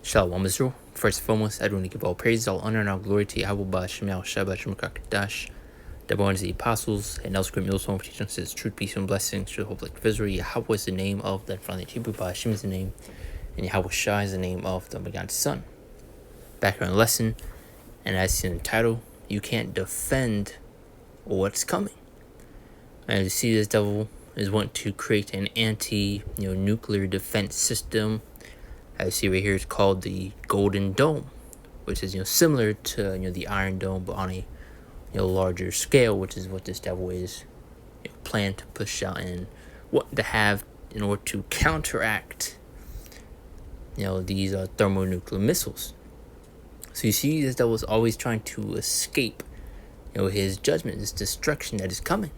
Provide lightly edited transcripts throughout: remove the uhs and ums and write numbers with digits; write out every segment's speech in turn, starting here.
Shalom Israel. First and foremost, I want to give all praise, all honor, and all glory to Yahweh Ba'Shem Shabbat Shemakadosh, the born of the apostles, and else great millstone for teaching us his truth, peace, and blessings to the whole of Israel. Yahweh is the name of the Father Hebrew, Ba'Shem is the name, and Yahweh Shai is the name of the begotten Son. Background lesson, and as in the title, you can't defend what's coming. As you see, this devil is wanting to create an anti-nuclear defense system. As you see right here, it's called the Golden Dome, which is similar to the Iron Dome, but on a larger scale, which is what this devil is planned to push out and what to have in order to counteract these thermonuclear missiles. So you see, this devil is always trying to escape his judgment, this destruction that is coming.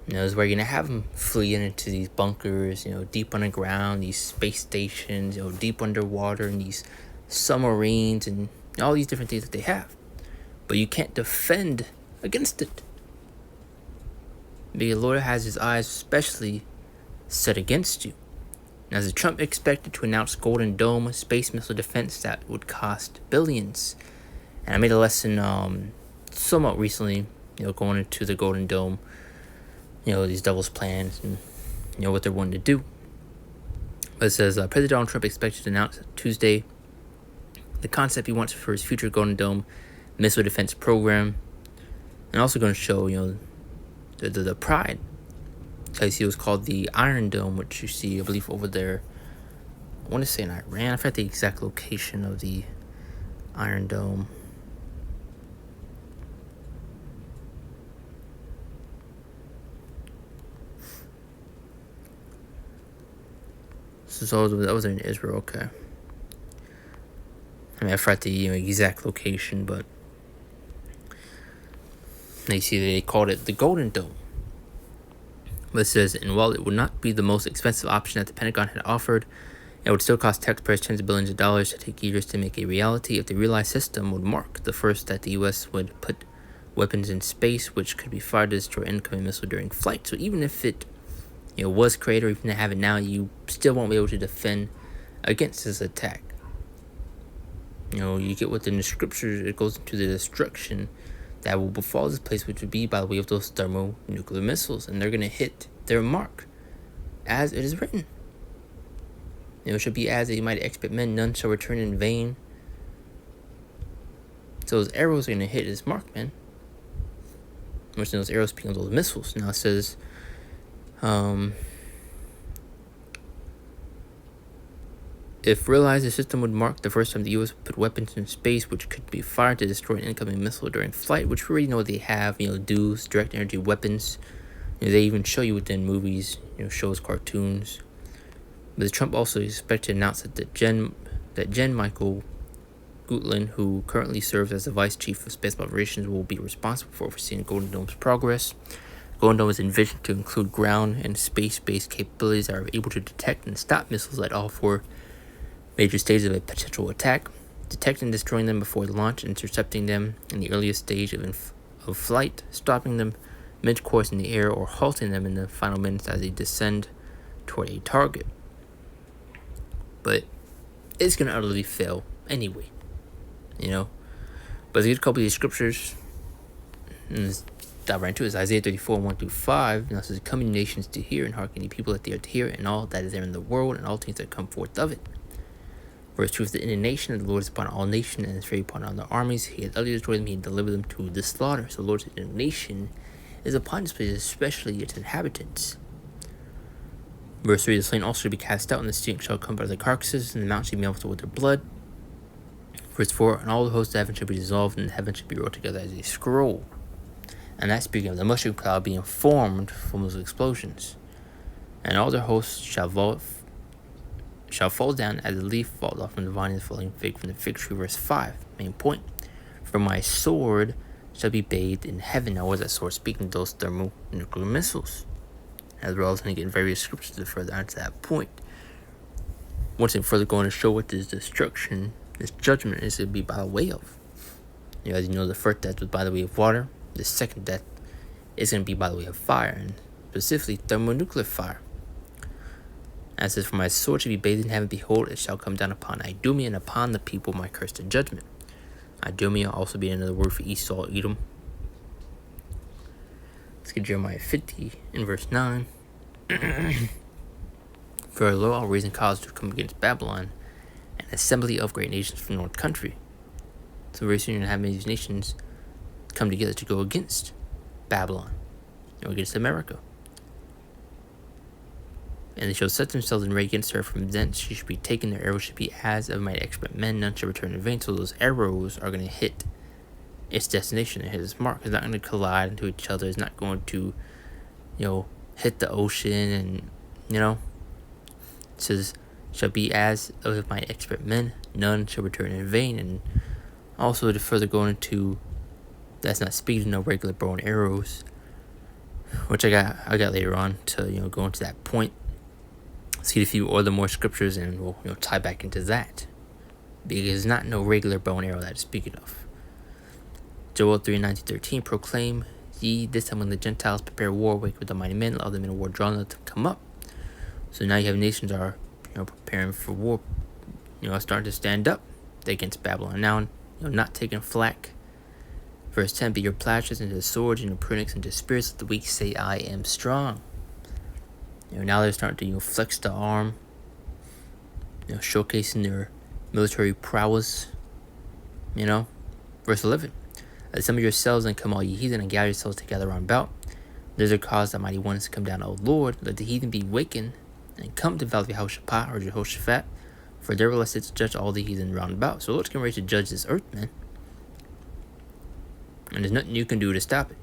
Is where you're going to have them fleeing into these bunkers, deep underground, these space stations, deep underwater, and these submarines, and all these different things that they have. But you can't defend against it. Because the Lord has his eyes especially set against you. Now, as Trump expected to announce Golden Dome, space missile defense that would cost billions. And I made a lesson somewhat recently, going into the Golden Dome, these devils' plans and, what they're wanting to do. But it says, President Donald Trump expected to announce Tuesday the concept he wants for his future Golden Dome missile defense program. And also going to show, the pride. As he was called the Iron Dome, which you see, I believe, over there. I want to say in Iran. I forgot the exact location of the Iron Dome. So that was in Israel, okay. I mean, I forgot the exact location, but you see they called it the Golden Dome. But it says, and while it would not be the most expensive option that the Pentagon had offered, it would still cost taxpayers tens of billions of dollars to take years to make a reality if the realized system would mark the first that the U.S. would put weapons in space, which could be fired to destroy incoming missile during flight. So even if it was created, or even to have it now, you still won't be able to defend against this attack. You get within the scriptures, it goes into the destruction that will befall this place, which would be by the way of those thermonuclear missiles, and they're going to hit their mark, as it is written. It should be as they might expect men, none shall return in vain. So those arrows are going to hit his mark, man. Which those arrows being those missiles. Now it says, if realized, the system would mark the first time the U.S. put weapons in space, which could be fired to destroy an incoming missile during flight, which we already know they have, DEWs, direct energy weapons. They even show you within movies, shows, cartoons. But Trump also expected to announce that Jen Michael Gutlin, who currently serves as the Vice Chief of Space Operations, will be responsible for overseeing Golden Dome's progress. Golden Dome is envisioned to include ground and space-based capabilities that are able to detect and stop missiles at all four major stages of a potential attack, detecting and destroying them before launch, intercepting them in the earliest stage of flight, stopping them mid-course in the air, or halting them in the final minutes as they descend toward a target. But it's going to utterly fail anyway, But there's a couple of these scriptures, and let's dive right into it. It's Isaiah 34, 1-5. Now it says, come, ye nations, to hear, and hearken, ye people that they are to hear, and all that is there in the world, and all things that come forth of it. Verse 2 is the indignation of the Lord is upon all nations, and his fury upon all the armies. He has utterly destroyed them, he delivered them to the slaughter. So the Lord's indignation is upon this place, especially its inhabitants. Verse 3, the slain also shall be cast out, and the stink shall come out of the carcasses, and the mountains shall be melted with their blood. Verse 4, and all the hosts of heaven shall be dissolved, and the heaven shall be rolled together as a scroll. And that's speaking of the mushroom cloud being formed from those explosions. And all their hosts shall fall down as a leaf falls off from the vine and falling fig from the fig tree. Verse 5, main point. For my sword shall be bathed in heaven. Now, what is that sword speaking of? Those thermonuclear missiles. As well as going to get various scriptures to further answer that point. Once and further going to show what this destruction, this judgment is going to be by the way of. As you know, the first death was by the way of water. The second death is going to be by the way of fire, and specifically thermonuclear fire. And it says, for my sword shall be bathed in heaven, behold, it shall come down upon Idumea and upon the people my curse and judgment. Idumea also being another word for Esau, Edom. Let's get Jeremiah 50 in verse 9. For lo, I'll raise a cause to come against Babylon, an assembly of great nations from the north country. So very soon you're going to have many of these nations come together to go against Babylon, against America. And they shall set themselves in array against her. From thence she should be taken. Their arrows should be as of mighty expert men. None shall return in vain. So those arrows are going to hit its destination and hit its mark. It's not going to collide into each other. It's not going to, hit the ocean. And, it says, shall be as of mighty expert men. None shall return in vain. And also to further go into, that's not speaking of regular bow and arrows, which I got later on to go into that point. See a few other more scriptures, and we'll tie back into that, because it's not no regular bow and arrow that it's speaking of. Joel 3:9-13, proclaim ye this time when the Gentiles prepare war, wake with the mighty men, all the men of war drawn, let them come up. So now you have nations are preparing for war, starting to stand up against Babylon. Now, not taking flack. Verse 10, be your plashes into swords and your prunings into spears. Let the weak say, I am strong. Now they're starting to flex the arm, showcasing their military prowess. Verse 11, assemble yourselves and come all ye heathen, and gather yourselves together round about. There's a cause that mighty ones to come down, O Lord. Let the heathen be wakened and come to the valley of Jehoshaphat or Jehoshaphat, for there will I sit to judge all the heathen round about. So the Lord's getting ready to judge this earth, man. And there's nothing you can do to stop it.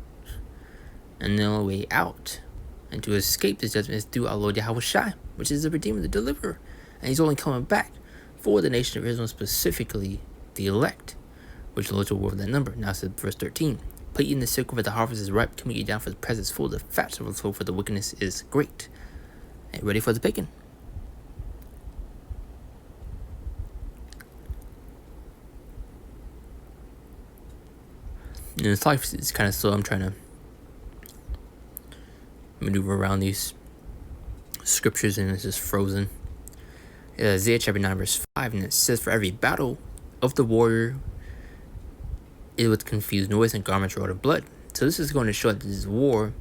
And the only way out and to escape this judgment is through our Lord Yahushua, which is the Redeemer, the Deliverer. And he's only coming back for the nation of Israel, specifically the elect, which the Lord will work that number. Now it says, verse 13, put ye in the circle, for the harvest is ripe, come ye down, for the press is full, the fats overflow, for the wickedness is great. And ready for the picking. This life is kind of slow. I'm trying to maneuver around these scriptures, and it's just frozen. Isaiah chapter 9 verse 5, and it says, for every battle of the warrior is with confused noise and garments wrought of blood. So this is going to show that this war,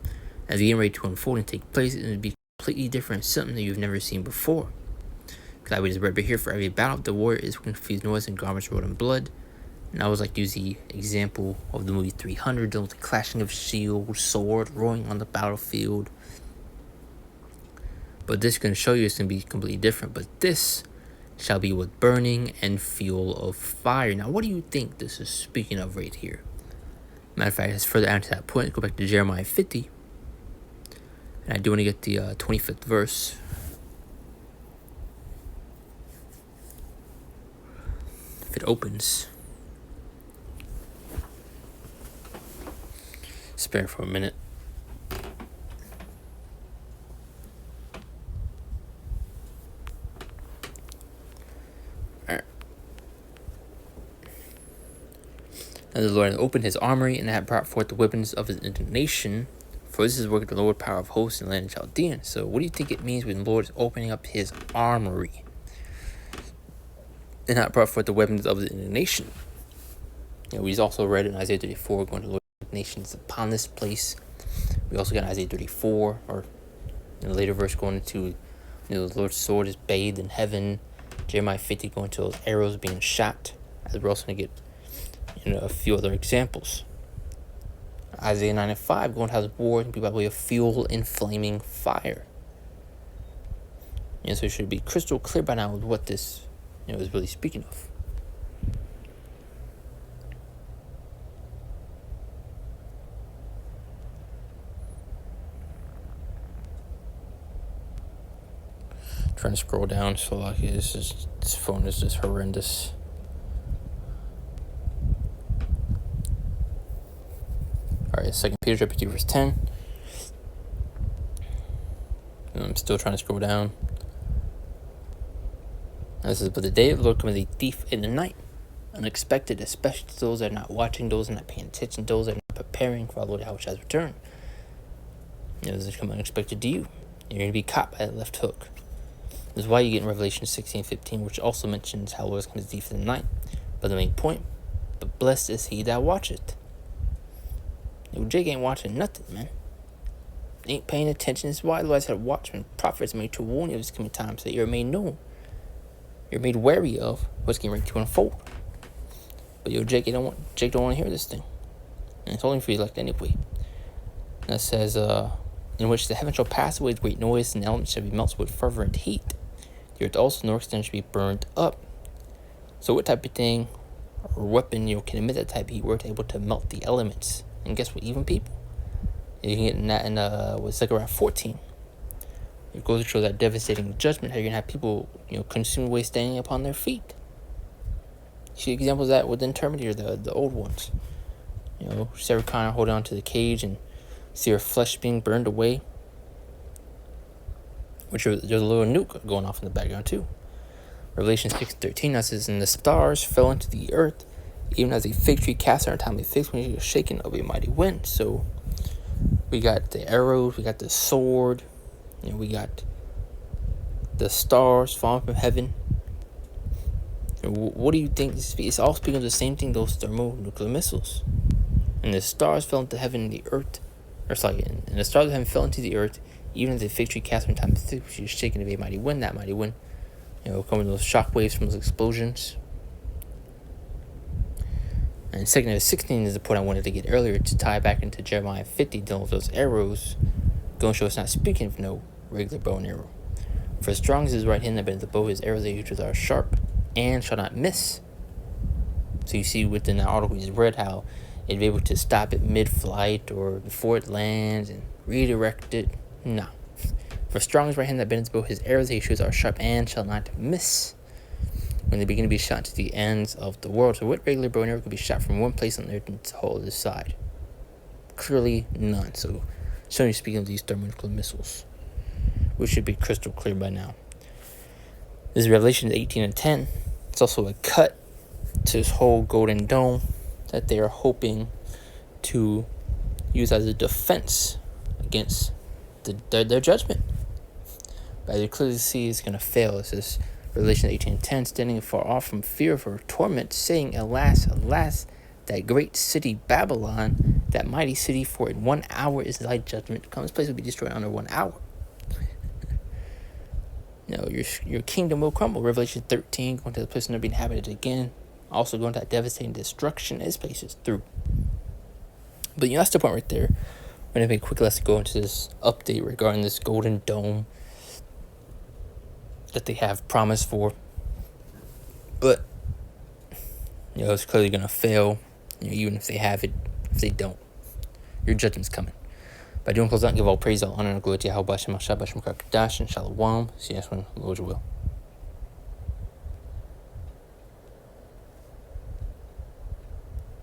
as getting ready to unfold and take place, it would be completely different, something that you've never seen before. Because I would just read right here, for every battle of the warrior is with confused noise and garments wrought in blood. And I always like to use the example of the movie 300, the clashing of shield, sword, roaring on the battlefield. But this is going to show you it's going to be completely different. But this shall be with burning and fuel of fire. Now, what do you think this is speaking of right here? Matter of fact, let's further add to that point. Go back to Jeremiah 50. And I do want to get the 25th verse. If it opens. Spare for a minute. Alright. And the Lord had opened his armory, and had brought forth the weapons of his indignation. For this is the work of the Lord, power of hosts in the land of Chaldean. So what do you think it means when the Lord is opening up his armory? And had brought forth the weapons of his indignation. We also read in Isaiah 34, going to the Lord nations upon this place. We also got Isaiah 34, or in a later verse going into the Lord's sword is bathed in heaven. Jeremiah 50 going to those arrows being shot. As we're also going to get a few other examples. Isaiah 9:5 going to have war and be by way of fuel and flaming fire. So it should be crystal clear by now with what this is really speaking of. Trying to scroll down, so like this phone is just horrendous. Alright, 2 Peter chapter 2 verse 10. And I'm still trying to scroll down. And this is, but the day of the Lord cometh a thief in the night, unexpected, especially to those that are not watching, those that are not paying attention, those that are not preparing for our Lord Yahushua's return. This is coming unexpected to you. You're going to be caught by that left hook. This is why you get in Revelation 16:15, which also mentions how Lord comes as a thief in the night. But the main point, but blessed is he that watcheth. Jake ain't watching nothing, man. Ain't paying attention. This is why the Lord said, watchmen, prophets made to warn you of this coming time, so that you're made known. You're made wary of what's getting ready to unfold. But Jake don't want to hear this thing. And it's only for you elect anyway. And it says, in which the heaven shall pass away with great noise, and the elements shall be melted with fervent heat. The earth also nor extent shall be burned up. So what type of thing or weapon can emit that type of heat? We're able to melt the elements. And guess what? Even people. You can get that in with Zechariah 14. It goes to show that devastating judgment. How you're gonna have people, consumed away standing upon their feet. You see examples of that within Terminator, the old ones. Sarah Connor holding on to the cage and see her flesh being burned away. Which there's a little nuke going off in the background too. Revelation 6:13 now says, and the stars fell into the earth, even as a fig tree cast her untimely figs when she was shaken of a mighty wind. So we got the arrows, we got the sword, we got the stars falling from heaven. What do you think? It's all speaking of the same thing, those thermonuclear missiles. And the stars fell into heaven and the earth. And the stars of heaven fell into the earth, even as a fig tree cast from time to time, she was shaken of a mighty wind. That mighty wind, coming those shock waves from those explosions. And 2 16 is the point I wanted to get earlier to tie back into Jeremiah 50, dealing with those arrows. Going to show it's not speaking of no regular bow and arrow. For as strong as his right hand that bends the bow, his arrows they use are sharp and shall not miss. So you see within that article we just read how it'd be able to stop it mid-flight or before it lands and redirect it. No. For strong as right hand that bends the bow, his arrows he shoots are sharp and shall not miss. When they begin to be shot to the ends of the world. So what regular bow and arrow could be shot from one place on the earth to the whole other side? Clearly none. So certainly speaking of these thermonuclear missiles, which should be crystal clear by now. This is Revelation 18:10. It's also a cut to this whole golden dome that they are hoping to use as a defense against their judgment. But as you clearly see, it's going to fail. It says Revelation 18:10, standing far off from fear of her torment, saying, alas, alas, that great city Babylon, that mighty city, for in 1 hour is thy judgment. Come, this place will be destroyed under 1 hour. Your kingdom will crumble. Revelation 13, going to the place never be inhabited again. Also going to that devastating destruction. This place is through. But that's the point right there. We're going to make a quick let's go into this update regarding this golden dome that they have promised for. But it's clearly going to fail. Even if they have it, if they don't, your judgment's coming. By doing close out, give all praise, all honor, and glory to Yahweh Bashem, Hashem, Bashem, Kadash, and Shalom. See you next one, Lord, you will.